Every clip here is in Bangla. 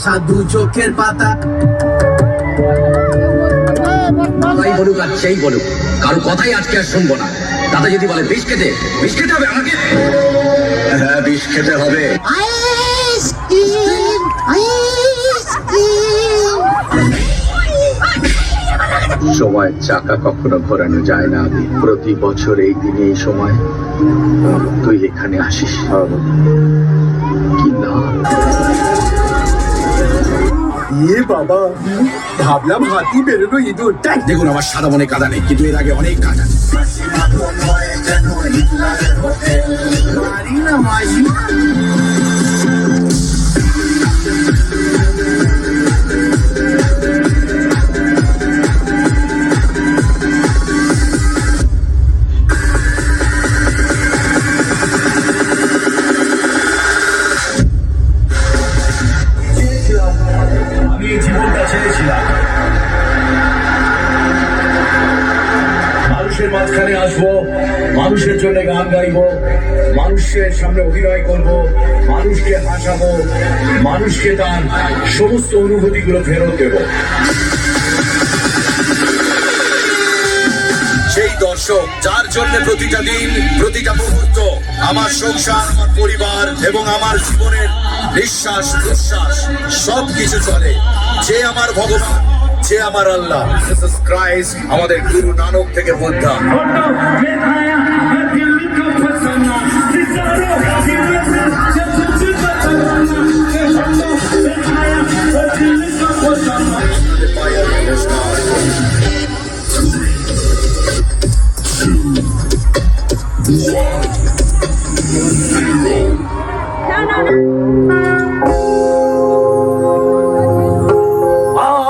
সাধু চোখের পাতা তাই বলুক আর সেই বলুক, কারো কথাই আজকে আর শুনবো না। দাদা যদি বলে বিষ খেতে হবে আমাকে, হ্যাঁ বিষ খেতে হবে। সময়ের চাকা কখনো ঘোরানো যায় না। প্রতি বছর এই দিনে এই সময় তুই এখানে আসিস, কি না? বাবা, ভাবলাম হাতি বেরোলো ইঁদুর। দেখুন আমার সাদা মনে কাদা নেই, কিন্তু এর আগে অনেক কাজ আছে। আমি জীবনটা ছেড়েছিলাম, মানুষের মাঝখানে আসবো, মানুষের জন্য গান গাইবো, মানুষের সামনে অভিনয় করব, মানুষকে হাসাবো, মানুষকে তার সমস্ত অনুভূতিগুলো ফেরত দেব। সেই দর্শক যার জন্য প্রতিটা দিন, প্রতিটা মুহূর্ত, আমার সংসার, আমার পরিবার এবং আমার জীবনের নিঃশ্বাস প্রশ্বাস সবকিছু চলে, যে আমার ভগবান, যে আমার আল্লাহ জিসাস ক্রাইস্ট, আমাদের গুরু নানক থেকে বুদ্ধা।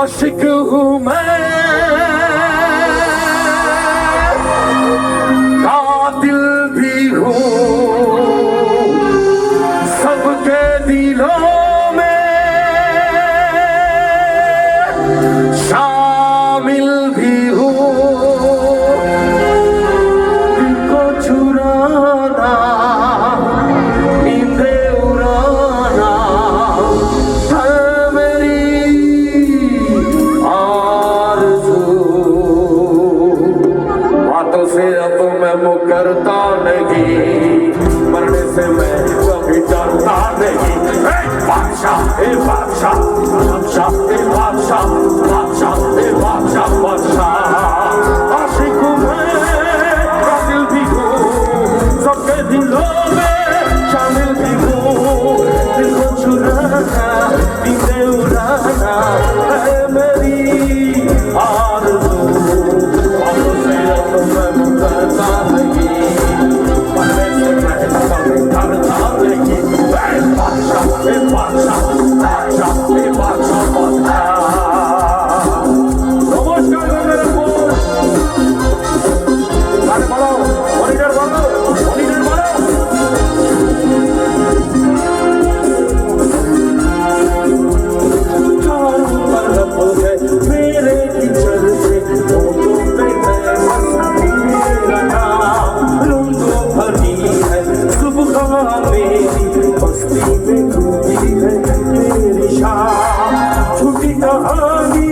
आशिक हूँ मैं, कातिल भी हूँ, सबके दिलों में शामिल भी हूँ। दिल को चुराना, नींदे उड़ाना है मेरी आरज़ू। बातों से अब मैं मुकरता नहीं, मरने से मैं कभी डरता नहीं। बादशाह ए बादशाह, बादशाह ए बादशाह, बादशाह ए बादशाह, बादशाह। आशिक हूँ मैं, कातिल भी हूँ, सबके दिलों में शामिल भी हूँ। दिल को चुराना, नींदें उड़ाना है मेरी आरज़ू। बातों से अब मैं मुकरता नहीं, मरने से मैं कभी डरता नहीं। बादशाह ए बादशाह, बादशाह ए बादशाह, बादशाह। नमस्कार मेरे बोल, गाने बोलो, मॉनिटर बोलो, मॉनिटर बोलो। मेरे किचन से होठों पे मैं मस्ती लगा, लूंदो भरी है सुबह मेरी, मस्ती में डूबी है मेरी शाम। झूठी कहानी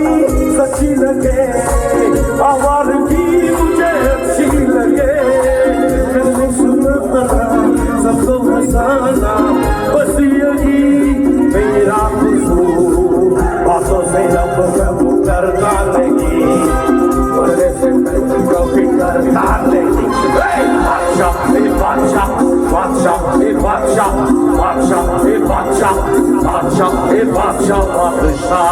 सच्ची लगे, आवारगी मुझे अच्छी लगे, कहने सुनना सबको हंसाना, बस यही मेरा कसूर। बातों से अब मैं मुकरता नहीं, मरने से मैं कभी डरता नहीं। बादशाह ए बादशाह, बादशाह ए बादशाह, बादशाह ए बादशाह, बादशाह ए बादशाह, बादशाह।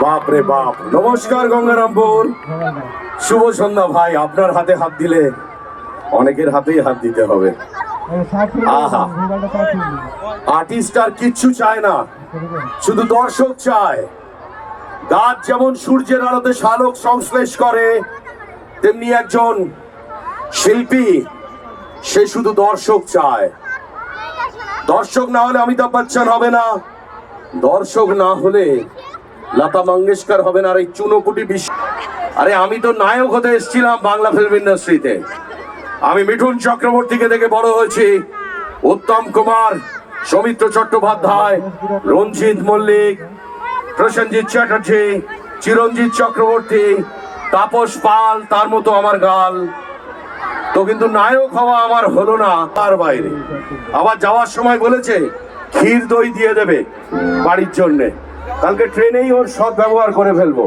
বাপ রে বাপ। নমস্কার গঙ্গারামপুর, শুভ সন্ধ্যা ভাই। আপনার হাতে হাত দিলে অনেকের হাতেই হাত দিতে হবে। আহা, আর্টিস্ট আর কিচ্ছু চায় না, শুধু দর্শক চায়। গাছ যেমন সূর্যের আলোতে শালক সংশ্লেষ করে, তেমনি একজন শিল্পী সে শুধু দর্শক চায়। দর্শক না হলে অমিতাভ বচ্চন হবে না, দর্শক না হলে লতা মঙ্গেশকর হবে না। আর এই চুনোপুটি বিশ্ব আরে আমি তো নায়ক হতে এসেছিলাম বাংলা ফিল্ম ইন্ডাস্ট্রিতে। আমি মিঠুন চক্রবর্তীকে দেখে বড় হয়েছি, উত্তম কুমার, সৌমিত্র চট্টোপাধ্যায়, রঞ্জিত মল্লিক, প্রসেনজিৎ চ্যাটার্জি, চিরঞ্জিত চক্রবর্তী, তাপস পাল, তার মতো আমার গাল। তো কিন্তু নায়ক হওয়া আমার হলো না। তার বাইরে আবার যাওয়ার সময় বলেছে ক্ষীর দই দিয়ে দেবে বাড়ির জন্যে, কালকে ট্রেনেই ওর সৎ ব্যবহার করে ফেলবো।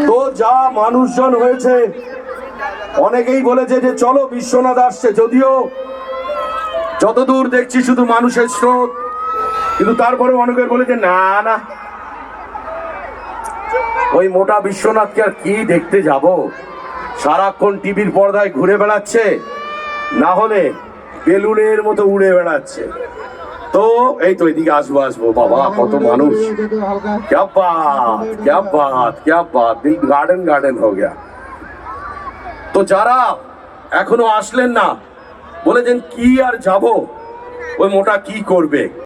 তো যা মানুষজন হয়েছে, অনেকেই বলেছে যে চলো বিশ্বনাথ আসছে, যদিও যতদূর দেখছি শুধু মানুষের স্রোত, কিন্তু তারপরে অনেকে বলেছে না না, ওই মোটা বিশ্বনাথকে আর কি দেখতে যাব, সারাক্ষণ টিভির পর্দায় ঘুরে বেড়াচ্ছে, না হলে বেলুনের মতো উড়ে বেড়াচ্ছে। তো এই তো এদিকে আসবো আসবো, বাবা কত মানুষ, क्या बात क्या बात क्या बात, दिल गार्डन गार्डन हो गया। তো যারা এখনো আসলেন না, বলেছেন কি আর যাব, ওই মোটা কি করবে।